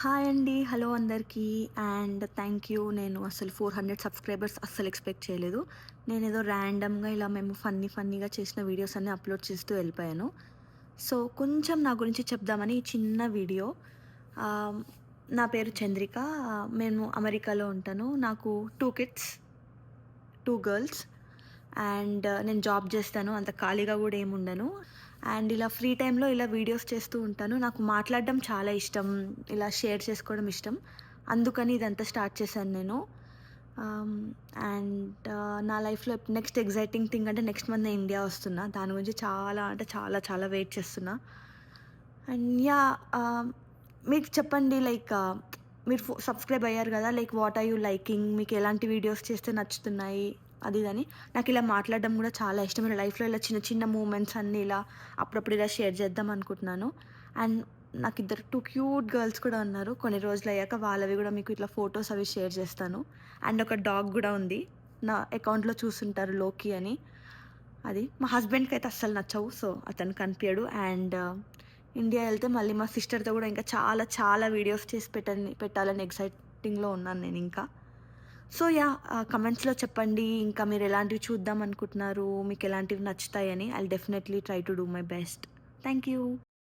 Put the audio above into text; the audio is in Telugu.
హాయ్ అండి. హలో అందరికీ. And thank you. నేను అసలు 400 సబ్స్క్రైబర్స్ అస్సలు ఎక్స్‌పెక్ట్ చేయలేదు. నేనేదో ర్యాండమ్‌గా ఇలా మేము ఫన్నీగా చేసిన వీడియోస్ అన్నీ అప్‌లోడ్ చేస్తూ వెళ్ళిపోయాను. సో, కొంచెం నా గురించి చెప్దామని ఈ చిన్న వీడియో. ఆహ్, నా పేరు చంద్రిక. నేను అమెరికాలో ఉంటాను. నాకు 2 కిడ్స్, 2 గర్ల్స్. అండ్ నేను జాబ్ జేస్తాను. అంత ఖాళీగా గూడా ఏముండను. అండ్ ఇలా ఫ్రీ టైమ్‌లో ఇలా వీడియోస్ చేస్తూ ఉంటాను. నాకు మాట్లాడడం చాలా ఇష్టం. ఇలా షేర్ చేసుకోవడం ఇష్టం. అందుకని ఇదంతా స్టార్ట్ చేశాను నేను. ఆహ్, నా లైఫ్‌లో నెక్స్ట్ ఎక్సైటింగ్ థింగ్ అంటే నెక్స్ట్ మంత్ నేను ఇండియా వస్తున్నా. దాని గురించి చాలా అంటే చాలా వెయిట్ చేస్తున్నా. అండ్ మీకు చెప్పండి మీరు సబ్స్క్రైబ్ అయ్యారు గదా! What are you liking? మీకు ఎలాంటి వీడియోస్ చేస్తే నచ్చుతున్నాయి? అది ఇదని. నాకిలా మాట్లాడడం గూడా చాలా ఇష్టం. ఇలా లైఫ్‌లో ఇలా చిన్న మూమెంట్స్ అన్నీ ఇలా అప్పుడప్పుడు ఇలా షేర్ చేద్దాం అనుకుంటున్నాను. అండ్ నాకిద్దరు 2 క్యూట్ గర్ల్స్ కూడా ఉన్నారు. కొన్ని రోజులయ్యాక వాళ్ళవి గూడా మీకు ఇట్లా ఫోటోస్ అవి షేర్ చేస్తాను. అండ్ ఒక డాగ్ గూడా ఉంది. నా అకౌంట్‌లో చూసుంటారు 'లోకి' అని. అది. మా హస్బెండ్‌కయితే అస్సలు నచ్చవు. సో, అతను కనిపియడు. ఇండియా ఎళ్తే మళ్ళీ మా సిస్టర్‌తో గూడా ఇంకా చాలా వీడియోస్ చేసి పెట్టాలని ఎక్సైటింగ్‌లో ఉన్నాను నేనింకా. సో, కమెంట్స్‌లో చెప్పండి. ఇంకా మీరెలాంటివి చూద్దాం అనుకుంటున్నారు? మీకెలాంటివి నచ్చుతాయని. I'll definitely try to do my best. Thank you.